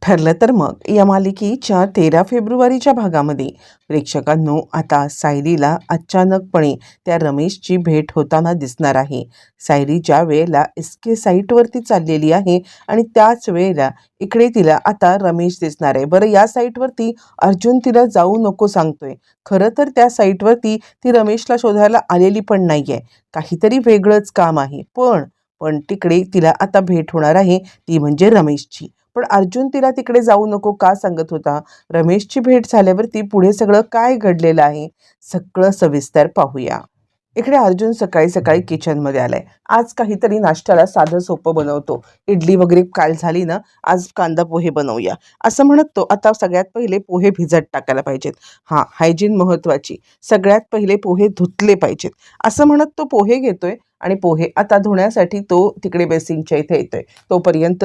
ठरलं तर मग या मालिकेच्या 13 फेब्रुवारीच्या भागामध्ये प्रेक्षकांनो आता सायलीला अचानकपणे त्या रमेशची भेट होताना दिसणार आहे. सायली ज्या वेळेला एसके साईटवरती चाललेली आहे आणि त्याच वेळेला इकडे तिला आता रमेश दिसणार आहे. बरं, या साईटवरती अर्जुन तिला जाऊ नको सांगतोय. खरं तर त्या साईटवरती ती रमेशला शोधायला आलेली पण नाहीये. काहीतरी वेगळंच काम आहे. पण पण तिकडे तिला आता भेट होणार आहे, ती म्हणजे रमेशची. पण अर्जुन तिला तिकडे जाऊ नको का सांगत होता? रमेशची भेट झाल्यावरती पुढे सगळं काय घडलेलं आहे? सगळं सविस्तर पाहूया. इकडे अर्जुन सकाळी सकाळी किचनमध्ये आलाय. आज काहीतरी नाश्त्याला साधं सोपं बनवतो. इडली वगैरे काल झाली ना, आज कांदा पोहे बनवूया असं म्हणत तो आता सगळ्यात पहिले पोहे भिजत टाकायला पाहिजेत. हां, हायजीन महत्त्वाची. सगळ्यात पहिले पोहे धुतले पाहिजेत असं म्हणत तो पोहे घेतोय आणि पोहे आता धुण्यासाठी तो तिकडे बेसिंगच्या इथे येतोय. तोपर्यंत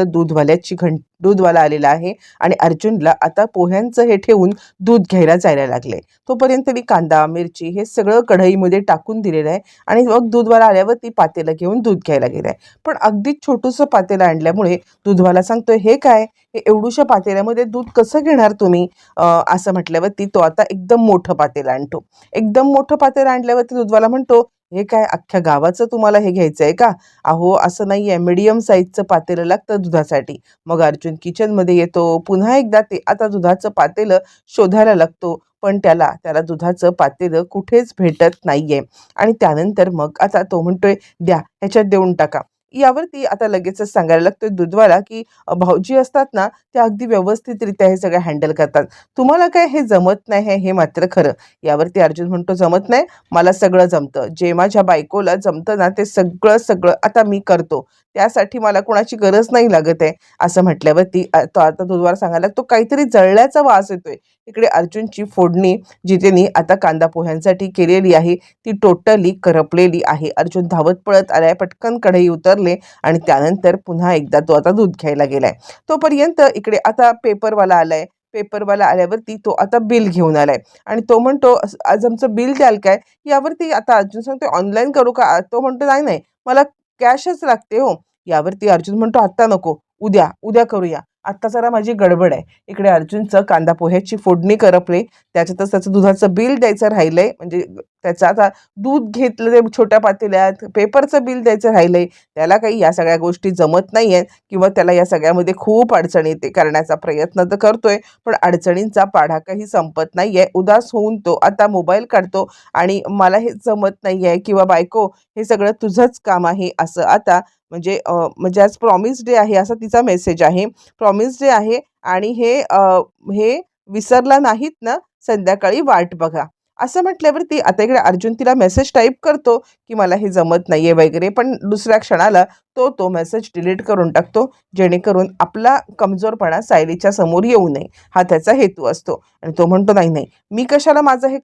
दूधवाला आलेला आहे आणि अर्जुनला आता पोह्यांचं हे ठेवून दूध घ्यायला जायला लागले. तोपर्यंत मी कांदा मिरची हे सगळं कढईमध्ये टाकून दिलेलं आहे आणि मग दूधवाला आल्यावर ती पातेलं घेऊन दूध घ्यायला गेलाय. पण अगदी छोटूसं पातेलं आणल्यामुळे दूधवाला सांगतोय, हे काय, हे एवढूशा पातेल्यामध्ये दूध कसं घेणार तुम्ही? असं म्हटल्यावरती तो आता एकदम मोठं पातेलं आणतो. एकदम मोठं पातेलं आणल्यावरती दूधवाला म्हणतो, हे काय अख्ख्या गावाचं तुम्हाला हे घ्यायचं आहे का? अहो, असं नाही आहे, मीडियम साईजचं पातेलं लागतं दुधासाठी. मग अर्जुन किचनमध्ये येतो. पुन्हा एकदा ते आता दुधाचं पातेलं शोधायला लागतो. पण त्याला त्याला दुधाचं पातेलं कुठेच भेटत नाहीये. आणि त्यानंतर मग आता तो म्हणतोय, द्या ह्याच्यात देऊन टाका. यावरती आता लगेचच सांगायला लागतोय दूधवाला, की भाऊजी असतात ना, ते अगदी व्यवस्थितरित्या हे सगळं हँडल करतात. तुम्हाला काय हे जमत नाही आहे, हे मात्र खरं. यावरती अर्जुन म्हणतो, जमत नाही, मला सगळं जमतं. जे माझ्या बायकोला जमतं ना, ते सगळं सगळं आता मी करतो. त्यासाठी मला कोणाची गरज नाही लागत आहे. असं म्हटल्यावरती तो आता दूधवाला सांगायला लागतो, काहीतरी जळल्याचा वास येतोय. इकडे अर्जुनची फोडणी जी त्यांनी आता कांदा पोह्यांसाठी केलेली आहे ती टोटली करपलेली आहे. अर्जुन धावत पळत आलाय, पटकन कढई उतरले आणि त्यानंतर पुन्हा एकदा तो आता दूध घ्यायला गेलाय. तोपर्यंत इकडे आता पेपरवाला आलाय. पेपरवाला आल्यावरती तो आता बिल घेऊन आलाय आणि तो म्हणतो, आज आमचं बिल द्याल काय? यावरती आता अर्जुन सांगतो, ऑनलाईन करू का? तो म्हणतो, नाही नाही, मला कॅशच लागते हो. यावरती अर्जुन म्हणतो, आत्ता नको, उद्या उद्या करूया, आत्ता जरा माझी गडबड आहे. इकडे अर्जुनचं कांदा पोह्याची फोडणी करपली. त्याच्यातच त्याचं दुधाचं बिल द्यायचं राहिलंय. म्हणजे त्याचं आता दूध घेतलं ते छोट्या पातेल्यात, पेपरचं बिल द्यायचं राहिलंय. त्याला काही या सगळ्या गोष्टी जमत नाही आहेत किंवा त्याला या सगळ्यामध्ये खूप अडचणी ते करण्याचा प्रयत्न तर करतोय, पण अडचणींचा पाढा काही संपत नाही आहे. उदास होऊन तो आता मोबाईल काढतो आणि मला हे जमत नाही आहे किंवा बायको, हे सगळं तुझंच काम आहे असं आता म्हणजे आज प्रॉमिस डे आहे असा तिचा मेसेज आहे. प्रॉमिस डे आहे आणि हे विसरला नाहीत ना, संध्याकाळी वाट बघा. असं म्हटल्यावरती आता इकडे अर्जुन तिला मेसेज टाईप करतो, की मला हे जमत नाहीये वगैरे, पण दुसऱ्या क्षणाला तो मेसेज डिलीट करून टाकतो, जेणेकरून आपला कमजोरपणा सायलीच्या समोर येऊ नये, हा त्याचा हेतू असतो. आणि तो म्हणतो, नाही नाही, मी कशाला माझं हे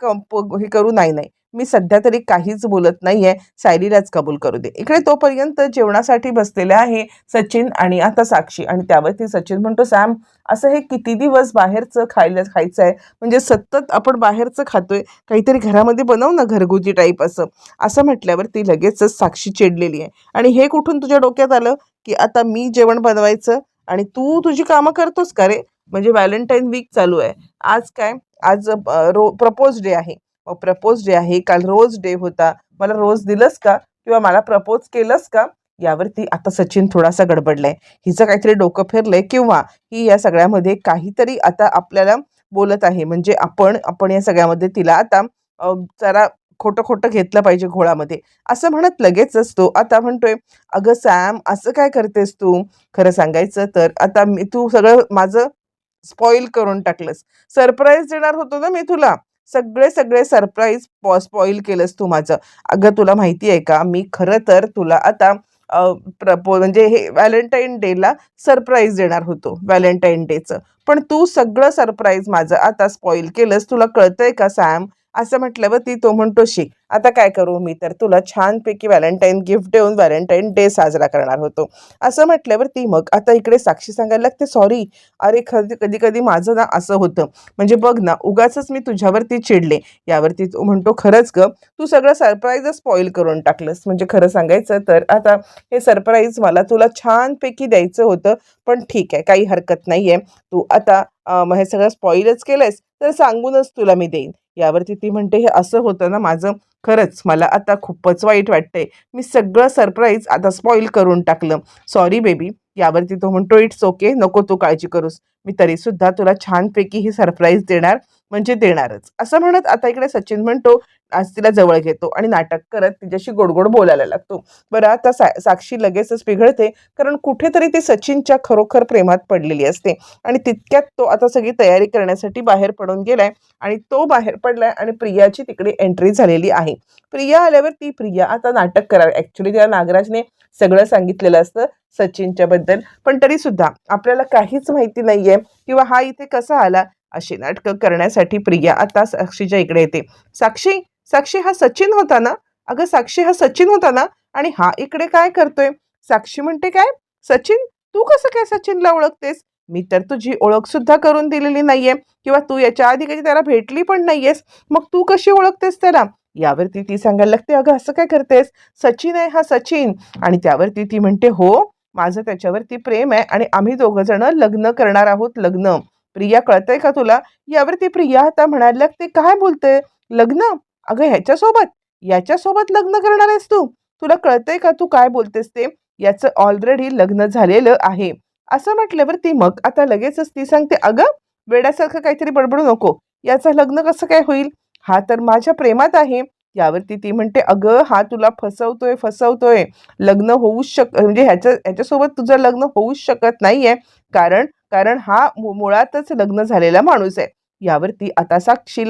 करू, नाही नाही, मी सध्या तरी काहीच बोलत नाहीये, सायलीलाच कबूल करू दे. इकडे तोपर्यंत जेवणासाठी बसलेले आहे सचिन आणि आता साक्षी आणि त्यावरती सचिन म्हणतो, सॅम, असं हे किती दिवस बाहेरचं खायचं आहे? म्हणजे सतत आपण बाहेरचं खातोय, काहीतरी घरामध्ये बनव ना, घरगुती टाईप असं. असं म्हटल्यावरती लगेचच साक्षी चिडलेली आहे. आणि हे कुठून तुझ्या डोक्यात आलं, की आता मी जेवण बनवायचं आणि तू तुझी कामं करतोस का रे? म्हणजे व्हॅलेंटाईन वीक चालू आहे. आज काय, आज प्रपोज डे आहे. प्रपोज डे आहे, काल रोज डे होता, मला रोज दिलंस का किंवा मला प्रपोज केलंस का? यावरती आता सचिन थोडासा गडबडलाय. हिचं काहीतरी डोकं फिरलंय किंवा ही या सगळ्यामध्ये काहीतरी आता आपल्याला बोलत आहे. म्हणजे आपण या सगळ्यामध्ये तिला आता जरा खोटं खोटं घेतलं पाहिजे घोळामध्ये, असं म्हणत लगेचच तो आता म्हणतोय, अगं सॅम, असं काय करतेस तू? खरं सांगायचं तर आता तू सगळं माझं स्पॉईल करून टाकलंस. सरप्राईज देणार होतो ना मी तुला, सगळे सगळे सरप्राईज स्पॉईल केलंस तू माझं. अगं, तुला माहिती आहे का, मी खरं तर तुला आता म्हणजे हे व्हॅलेंटाईन डेला सरप्राईज देणार होतो, व्हॅलेंटाईन डेचं. पण तू सगळं सरप्राईज माझं आता स्पॉईल केलंस. तुला कळतंय का सॅम? असं म्हटल्यावरती तो म्हणतो, शी आता काय करू, मी तर तुला छानपैकी व्हॅलेंटाईन गिफ्ट देऊन व्हॅलेंटाईन डे साजरा करणार होतो. असं म्हटल्यावरती मग आता इकडे साक्षी सांगायला लागते, सॉरी, अरे कधी कधी माझं ना असं होतं, म्हणजे बघ ना उगाचच मी तुझ्यावरती चिडले. यावरती तो म्हणतो, खरंच ग, तू सगळं सरप्राईजच स्पॉईल करून टाकलंस. म्हणजे खरं सांगायचं तर आता हे सरप्राईज मला तुला छानपैकी द्यायचं होतं, पण ठीक आहे, काही हरकत नाहीये. तू आता मग हे सगळं स्पॉईलच केलंयस तर सांगूनच तुला मी देईन. यावरती ती म्हणते, हे असं होतं ना माझं, खरंच मला आता खूपच वाईट वाटतंय. मी सगळं सरप्राईज आता स्पॉईल करून टाकलं. Sorry baby. यावरती तो म्हणतो, इट्स ओके, नको तू काळजी करूस. मी तरीसुद्धा तुला छानपैकी ही सरप्राईज देणार, म्हणजे देणारच. असं म्हणत आता इकडे सचिन म्हणतो, आज तिला जवळ घेतो आणि नाटक करत तिच्याशी गोड बोलायला लागतो. बरं आता साक्षी लगेचच पिघळते, कारण कुठेतरी ती सचिनच्या खरोखर प्रेमात पडलेली असते आणि तितक्यात तो आता सगळी तयारी करण्यासाठी बाहेर पडून गेलाय आणि तो बाहेर पडलाय आणि प्रियाची तिकडे एंट्री झालेली आहे. प्रिया आल्यावर ती प्रिया आता नाटक करावी. ऍक्च्युली त्या नागराजने सगळं सांगितलेलं असतं सचिनच्या बद्दल, पण तरी सुद्धा आपल्याला काहीच माहिती नाहीये किंवा हा इथे कसा आला, अशी नाटकं करण्यासाठी प्रिया आता साक्षीच्या इकडे येते. साक्षी, साक्षी हा सचिन होता ना? अगं साक्षी, हा सचिन होता ना? आणि हा इकडे काय करतोय? साक्षी म्हणते, काय सचिन? तू कसं काय सचिनला ओळखतेस? मी तर तुझी ओळख सुद्धा करून दिलेली नाहीये किंवा तू याच्या आधी कधी त्याला भेटली पण नाहीयेस, मग तू कशी ओळखतेस त्याला? यावरती ती सांगायला लागते, अगं असं काय करतेस, सचिन आहे हा, सचिन. आणि त्यावरती ती म्हणते, हो, माझं त्याच्यावरती प्रेम आहे आणि आम्ही दोघं जण लग्न करणार आहोत, लग्न. प्रिया, कळतंय का तुला? यावरती प्रिया आता म्हणायला लागते, काय बोलते, लग्न? अगं ह्याच्यासोबत, याच्यासोबत लग्न करणार आहेस तू? तुला कळतंय का तू काय बोलतेस ते? याचं ऑलरेडी लग्न झालेलं आहे. असं म्हटल्यावरती मग आता लगेचच ती सांगते, अगं वेड्यासारखं काहीतरी बडबडू नको, याचं लग्न कसं काय होईल, हा तर माझ्या प्रेमात आहे. यावरती ती म्हणते, अगं हा तुला फसवतोय, फसवतोय. लग्न होऊच म्हणजे ह्याच्यासोबत तुझं लग्न होऊच शकत नाहीये, कारण कारण हा मुळातच लग्न झालेला माणूस आहे. यावरती आता साक्षी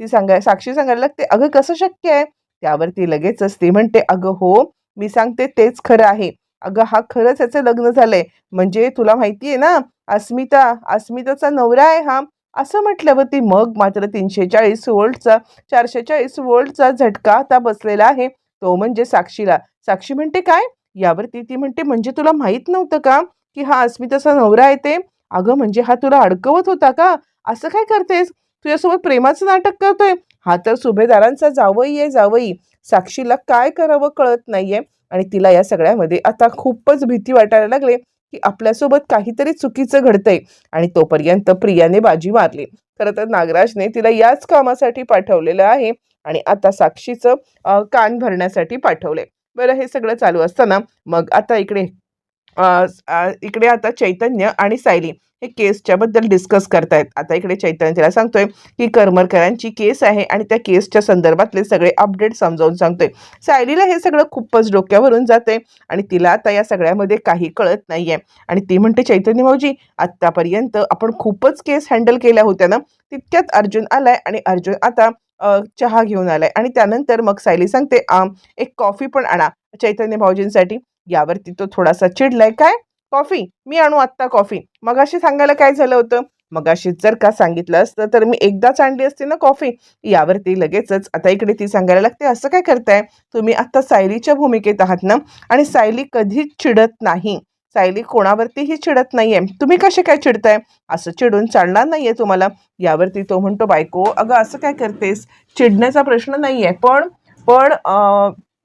सांगायला लागते, अगं कसं शक्य आहे? त्यावरती लगेचच ती म्हणते, अगं हो, मी सांगते तेच खरं आहे. अगं हा खरंच याचं लग्न झालंय, म्हणजे तुला माहितीये ना, अस्मिताचा नवरा आहे हा. असं म्हटल्यावरती मग मात्र 340 व्होल्टचा 440 व्होल्टचा झटका आता बसलेला आहे, तो म्हणजे साक्षीला. साक्षी म्हणते, काय? यावरती ती म्हणते, म्हणजे तुला माहित नव्हतं का की हा अस्मिताचा नवरा आहे ते? अगं म्हणजे हा तुला अडकवत होता का? असं काय करतेस? तुझ्यासोबत प्रेमाचं नाटक करतोय. हा तर सुभेदारांचा जावई आहे, जावई. साक्षीला काय करावं कळत नाहीये आणि तिला या सगळ्यामध्ये आता खूपच भीती वाटायला लागली की आपल्यासोबत काहीतरी चुकीचं घडतंय. आणि तोपर्यंत प्रियाने बाजी मारली. खरं तर नागराजने तिला याच कामासाठी पाठवलेलं आहे आणि आता साक्षीचं कान भरण्यासाठी पाठवलंय. बरं हे सगळं चालू असताना मग आता इकडे आता चैतन्य आणि सायली हे केसच्या बद्दल डिस्कस करतायत. आता इकडे चैतन्य तिला सांगतोय की करमरकरांची केस आहे आणि त्या केसच्या संदर्भातले सगळे अपडेट समजावून सांगतोय. सायलीला हे सगळं खूपच डोक्यावरून जाते आणि तिला आता या सगळ्यामध्ये काही कळत नाहीये आणि ती म्हणते, चैतन्य भाऊजी, आत्तापर्यंत आपण खूपच केस हँडल केल्या होत्या ना? तितक्यात अर्जुन आलाय आणि अर्जुन आता चहा घेऊन आलाय आणि त्यानंतर मग सायली सांगते, एक कॉफी पण आणा चैतन्य भाऊजींसाठी. यावरती तो थोडासा चिडलाय, काय कॉफी? मी आणू आत्ता कॉफी? मगाशी सांगायला काय झालं होतं? मगाशीच जर का सांगितलं असतं तर मी एकदाच आणली असती ना कॉफी. यावरती लगेचच आता इकडे ती सांगायला लागते, असं काय करताय तुम्ही? आता सायलीच्या भूमिकेत आहात ना, आणि सायली कधीच चिडत नाही. सायली कोणावरतीही चिडत नाहीये. तुम्ही कसे काय चिडताय? असं चिडून चालणार नाहीये तुम्हाला. यावरती तो म्हणतो, बायको, अगं असं काय करतेस? चिडण्याचा प्रश्न नाहीये, पण पण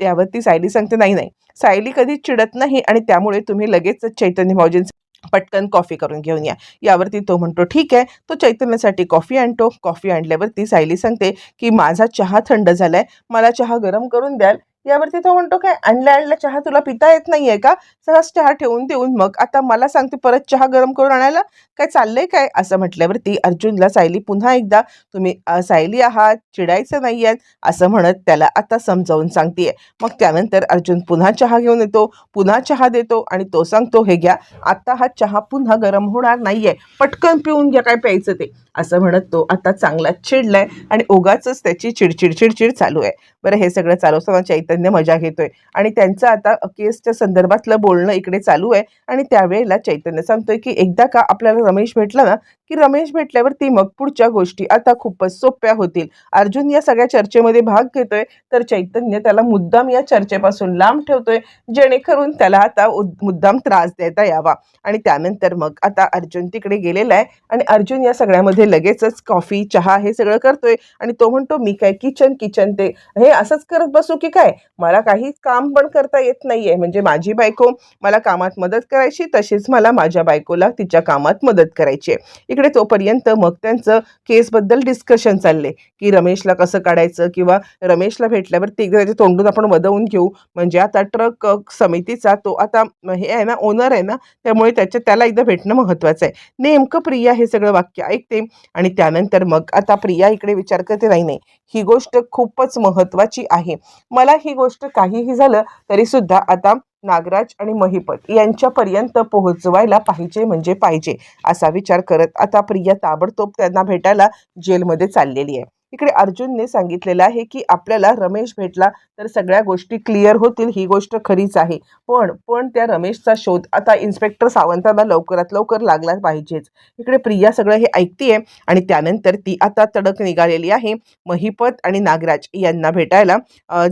त्यावरती सायली सांगते, नाही नाही, सायली कधीच चिडत नाही आणि त्यामुळे तुम्ही लगेचच चैतन्य भाऊजींचं पटकन कॉफी करून घेऊन या. यावरती तो म्हणतो, ठीक आहे. तो चैतन्यासाठी कॉफी आणतो. कॉफी आणल्यावरती सायली सांगते की माझा चहा थंड झालाय, मला चहा गरम करून द्याल? यावरती तो म्हणतो, काय आणल्या चहा तुला पिता येत नाहीये का? सहज चहा ठेवून देऊन मग आता मला सांगते परत चहा गरम करून आणायला? काय चाललंय काय? असं म्हटल्यावरती अर्जुनला सायली पुन्हा एकदा, तुम्ही सायली आहात, चिडायचं नाहीये, असं म्हणत त्याला आता समजावून सांगतेय. मग त्यानंतर अर्जुन पुन्हा चहा घेऊन येतो, पुन्हा चहा देतो आणि तो सांगतो, हे घ्या, आता हा चहा पुन्हा गरम होणार नाहीये, पटकन पिऊन घ्या, काय प्यायचं ते. असं म्हणत तो आता चांगला चिडलाय आणि ओगाचच त्याची चिडचिड चालू आहे. बरं हे सगळं चालू असताना चैतन्य मजा घेतोय आणि त्यांचं आता केसच्या संदर्भातलं बोलणं इकडे चालू आहे आणि त्यावेळेला चैतन्य सांगतोय की एकदा का आपल्याला रमेश भेटला ना की रमेश भेटल्यावरती मग पुढच्या गोष्टी आता खूपच सोप्या होतील. अर्जुन या सगळ्या चर्चेमध्ये भाग घेतोय, तर चैतन्य त्याला मुद्दाम या चर्चेपासून लांब ठेवतोय, जेणेकरून त्याला आता मुद्दाम त्रास देता यावा. आणि त्यानंतर मग आता अर्जुन तिकडे गेलेला आहे आणि अर्जुन या सगळ्यामध्ये लगेचच कॉफी, चहा हे सगळं करतोय आणि तो म्हणतो, "मी काय किचन किचन ते हे असंच करत बसू की काय? मला काही काम पण करता येत नाहीये. म्हणजे माझी बायको मला कामात मदत करायची, तशीच मला माझ्या बायकोला तिच्या कामात मदत करायची आहे." इकडे तोपर्यंत मग त्यांचं केसबद्दल डिस्कशन चालले, की रमेशला कसं काढायचं किंवा रमेशला भेटल्यावर ते त्याच्या तोंडून आपण वदवून घेऊ. म्हणजे आता ट्रक समितीचा तो आता हे आहे ना, ओनर आहे ना, त्यामुळे त्याला एकदा भेटणं महत्त्वाचं आहे. नेमकं प्रिया हे सगळं वाक्य ऐकते आणि त्यानंतर मग आता प्रिया इकडे विचार करते, "नाही, नाही, ही गोष्ट खूपच महत्त्वाची आहे. मला ही गोष्ट काहीही झालं तरीसुद्धा आता नागराज आणि महिपत यांच्यापर्यंत पोहोचवायला पाहिजे म्हणजे पाहिजे." असा विचार करत आता प्रिया ताबडतोब त्यांना भेटायला जेलमध्ये चाललेली आहे. इकडे अर्जुनने सांगितलेलं आहे, की आपल्याला रमेश भेटला तर सगळ्या गोष्टी क्लिअर होतील. ही गोष्ट खरीच आहे. पण त्या रमेशचा शोध आता इन्स्पेक्टर सावंतांना लवकरात लवकर लागला पाहिजेच. इकडे प्रिया सगळं हे ऐकतीये आणि त्यानंतर ती आता तडक निघालेली आहे महिपत आणि नागराज यांना भेटायला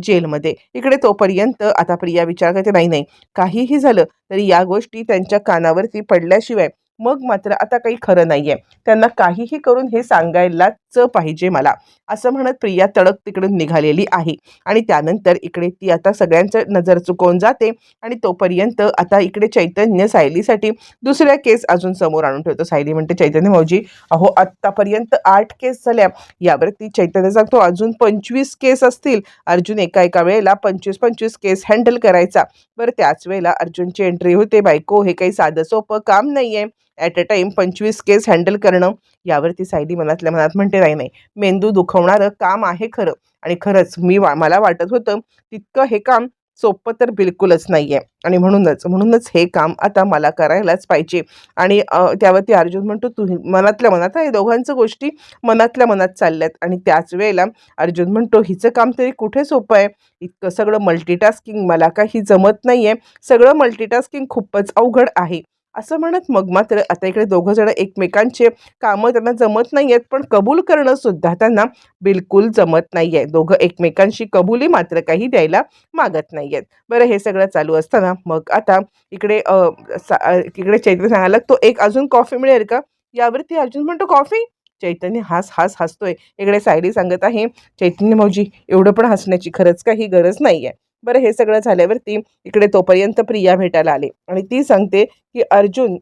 जेलमध्ये. इकडे तोपर्यंत आता प्रिया विचार करते, "नाही, नाही, काहीही झालं तरी या गोष्टी त्यांच्या कानावरती पडल्याशिवाय मग मात्र आता काही खरं नाहीये. त्यांना काहीही करून हे सांगायलाच पाहिजे मला." असं म्हणत प्रिया तडक तिकडून निघालेली आहे. आणि त्यानंतर इकडे ती आता सगळ्यांचं नजर चुकवून जाते आणि तोपर्यंत आता इकडे चैतन्य सायलीसाठी दुसऱ्या केस अजून समोर आणून ठेवतो. सायली म्हणते, "चैतन्य भाऊजी, अहो आत्तापर्यंत 8 केस झाल्या." यावरती चैतन्य सांगतो, "अजून 25 केस असतील." अर्जुन एका एका वेळेला 25-25 केस हँडल करायचा. बरं त्याच वेळेला अर्जुनची एंट्री होते, "बायको, हे काही साधं सोपं काम नाहीये. At a time 25 case handle करणं." यावरती सायली मनातल्या मनात म्हणते, "नाही, नाही, मेंदू दुखवणारं काम आहे खरं आणि खरंच मला वाटत होतं तितकं हे काम सोपं तर बिलकुलच नाहीये आणि म्हणूनच हे काम आता मला करायलाच पाहिजे." आणि त्यावरती अर्जुन म्हणतो, "तू मनातल्या मनात आहे, दोघांचं गोष्टी मनातल्या मनात चालल्यात." आणि त्याच वेळेला अर्जुन म्हणतो, "हिचं काम तरी कुठे सोपं आहे? इतकं सगळं मल्टीटास्किंग मला काही जमत नाहीये. सगळं मल्टीटास्किंग खूपच अवघड आहे." असं म्हणत मग मात्र आता इकडे दोघं जण एकमेकांचे कामं त्यांना जमत नाहीयेत, पण कबूल करणं सुद्धा त्यांना बिलकुल जमत नाहीये. दोघं एकमेकांशी कबुली मात्र काही द्यायला मागत नाहीयेत. बरं हे सगळं चालू असताना मग आता इकडे इकडे चैतन्य सांगायला लागतो, "एक अजून कॉफी मिळेल का?" यावरती अर्जुन म्हणतो, "कॉफी?" चैतन्य हसतोय. इकडे सायली सांगत आहे, "चैतन्य भाऊजी, एवढं पण हसण्याची खरंच काही गरज नाहीये." बरं हे सगळं झाल्यावरती इकडे तोपर्यंत प्रिया भेटायला आली आणि ती सांगते, की अर्जुन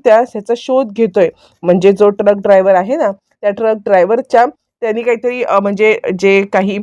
ह्याचा शोध घेतोय. म्हणजे जो ट्रक ड्रायव्हर आहे ना, त्या ट्रक ड्रायव्हरच्या त्यांनी काहीतरी म्हणजे जे काही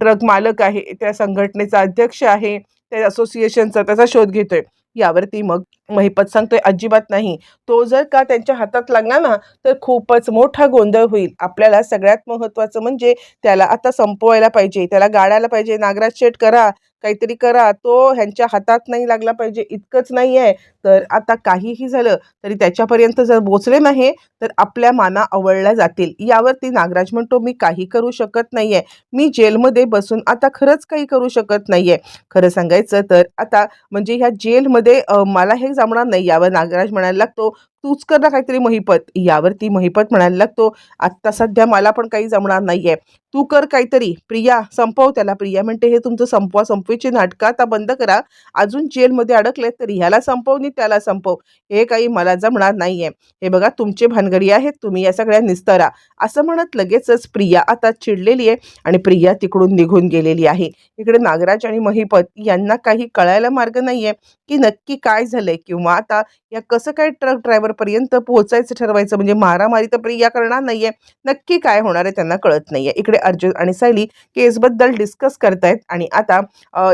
ट्रक मालक आहे, त्या संघटनेचा अध्यक्ष आहे, त्या असोसिएशनचा त्याचा शोध घेतोय. यावरती मग महिपत सांगतोय, "अजिबात नाही. तो जर का त्यांच्या हातात लागला ना, तर खूपच मोठा गोंधळ होईल. आपल्याला सगळ्यात महत्त्वाचं म्हणजे त्याला आता संपवायला पाहिजे. त्याला गाडायला पाहिजे. नागराज शेठ करा, काहीतरी करा. तो ह्यांच्या हातात नाही लागला पाहिजे." इतकंच नाही आहे, तर आता काहीही झालं तरी त्याच्यापर्यंत जर पोहोचले नाही, तर आपल्या माना आवळल्या जातील. यावरती नागराज म्हणतो, "मी काही करू शकत नाहीये. मी जेलमध्ये बसून आता खरंच काही करू शकत नाहीये." खरं सांगायचं तर आता म्हणजे ह्या जेलमध्ये मला हे जमणार नाही. यावर नागराज म्हणायला लागतो, "तूच कर ना काहीतरी महिपत." यावरती महिपत म्हणायला लागतो, "आत्ता सध्या मला पण काही जमणार नाहीये. तू कर काहीतरी. प्रिया संपव त्याला." प्रिया म्हणते, "हे तुमचं संपवा-संपवीची नाटकं आता बंद करा. अजून जेलमध्ये अडकलेत तर ह्याला संपव नी त्याला संपव. हे काही मला जमणार नाहीये. हे बघा तुमचे भानगडी आहेत. तुम्ही या सगळ्या निस्तरा." असं म्हणत लगेचच प्रिया आता चिडलेली आहे आणि प्रिया तिकडून निघून गेलेली आहे. इकडे नागराज आणि महिपत यांना काही कळायला मार्ग नाहीये, की नक्की काय झालंय किंवा आता या कसं काय ट्रक ड्रायव्हरपर्यंत पोहोचायचं ठरवायचं. म्हणजे मारामारी तर प्रिया करणार नाहीये. नक्की काय होणार आहे त्यांना कळत नाहीये. इकडे अर्जुन आणि सायली केसबद्दल डिस्कस करतायत आणि आता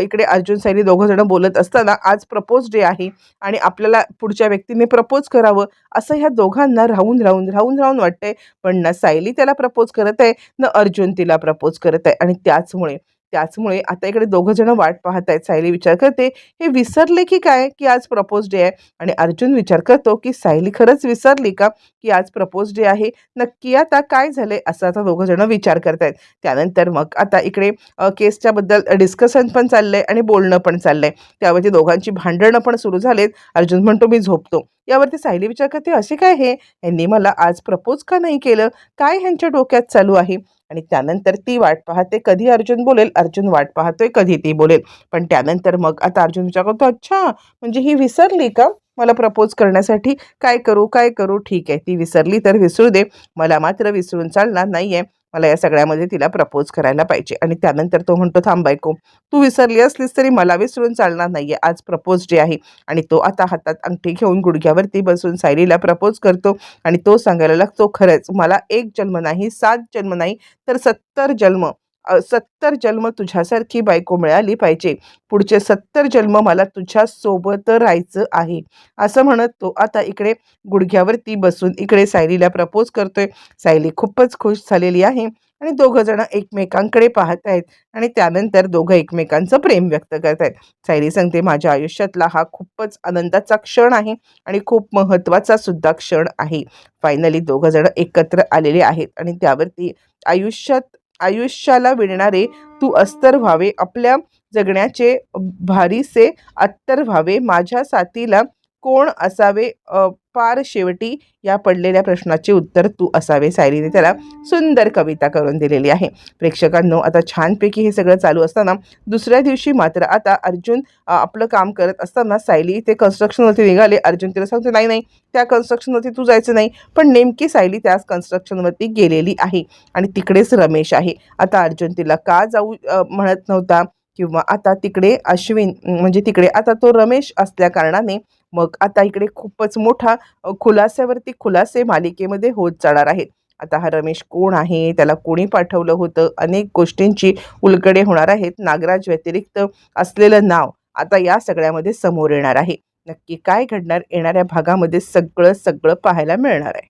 इकडे अर्जुन सायली दोघं जण बोलत असताना आज प्रपोज डे आहे आणि आपल्याला पुढच्या व्यक्तीने प्रपोज करावं असं ह्या दोघांना राहून वाटतंय. पण ना सायली त्याला प्रपोज करत आहे, ना अर्जुन तिला प्रपोज करत आहे आणि त्याचमुळे त्याचमुळे आता इकडे दोघं जण वाट पाहत आहेत. सायली विचार करते, हे विसरले की काय, की आज प्रपोज डे आहे? आणि अर्जुन विचार करतो, की सायली खरंच विसरली का, की आज प्रपोज डे आहे? नक्की आता काय झालंय? असं आता दोघं जण विचार करतायत. त्यानंतर मग आता इकडे केसच्या बद्दल डिस्कशन पण चाललंय आणि बोलणं पण चाललंय. त्यावरती दोघांची भांडणं पण सुरू झालेत. अर्जुन म्हणतो, मी झोपतो. यावरती सायली विचार करते, असे काय हे? ह्यांनी मला आज प्रपोज का नाही केलं? काय ह्यांच्या डोक्यात चालू आहे? आणि त्यानंतर ती वाट पाहते कधी अर्जुन बोलेल, अर्जुन वाट पाहतोय कधी ती बोलेल. पण त्यानंतर मग आता अर्जुन विचार करतो, अच्छा म्हणजे ही विसरली का मला प्रपोज करण्यासाठी? काय करू, काय करू? ठीक आहे, ती विसरली तर विसरू दे. मला मात्र विसरून चालणार नाहीये. मला या सगळ्यामध्ये तिला प्रपोज करायला पाहिजे. आणि त्यानंतर तो म्हणतो, थांब बायको, तू विसरली असलीस तरी मला विसरून चालणार नाहीये. आज प्रपोज डे आहे. आणि तो आता हातात अंगठी घेऊन गुडघ्यावरती बसून सायलीला प्रपोज करतो. आणि तो सांगायला लागतो, खरंच मला 1 जन्म नाही, 7 जन्म नाही, तर 70 जन्म 70 जन्म तुझ्यासारखी बायको मिळाली पाहिजे. पुढचे 70 जन्म मला तुझ्यासोबत राहायचं आहे. असं म्हणत तो आता इकडे गुडघ्यावरती बसून इकडे सायलीला प्रपोज करतोय. सायली खूपच खुश झालेली आहे आणि दोघं जण एकमेकांकडे पाहत आहेत आणि त्यानंतर दोघं एकमेकांचं प्रेम व्यक्त करत आहेत. सायली सांगते, माझ्या आयुष्यातला हा खूपच आनंदाचा क्षण आहे आणि खूप महत्त्वाचा सुद्धा क्षण आहे. फायनली दोघं जण एकत्र आलेले आहेत आणि त्यावरती आयुष्याला विणणारे तू अस्तर व्हावे, आपल्या जगण्याचे भारीसे अत्तर व्हावे, माझ्या साथीला कोण असावे, पार शेवटी या पडलेल्या प्रश्नाचे उत्तर तू असावे. सायलीने त्याला सुंदर कविता करून दिलेली आहे. प्रेक्षकांनो, आता छानपैकी हे सगळं चालू असताना दुसऱ्या दिवशी मात्र आता अर्जुन आपलं काम करत असताना सायली ते कन्स्ट्रक्शनवरती निघाले. अर्जुन तिला सांगतो, नाही नाही, त्या कन्स्ट्रक्शनवरती तू जायचं नाही. पण नेमकी सायली त्याच कन्स्ट्रक्शनवरती गेलेली आहे आणि तिकडेच रमेश आहे. आता अर्जुन तिला का जाऊ म्हणत नव्हता, किंवा आता तिकडे अश्विन म्हणजे तिकडे आता तो रमेश असल्या कारणाने मग आता इकडे खूपच मोठा खुलासावरती खुलासे मालिकेमध्ये होत जाणार आहेत. आता हा रमेश कोण आहे, त्याला कोणी पाठवलं होतं, अनेक गोष्टींची उलगडे होणार आहेत. नागराज व्यतिरिक्त असलेलं नाव आता या सगळ्यामध्ये समोर येणार आहे. नक्की काय घडणार येणाऱ्या भागामध्ये सगळं सगळं पाहायला मिळणार आहे.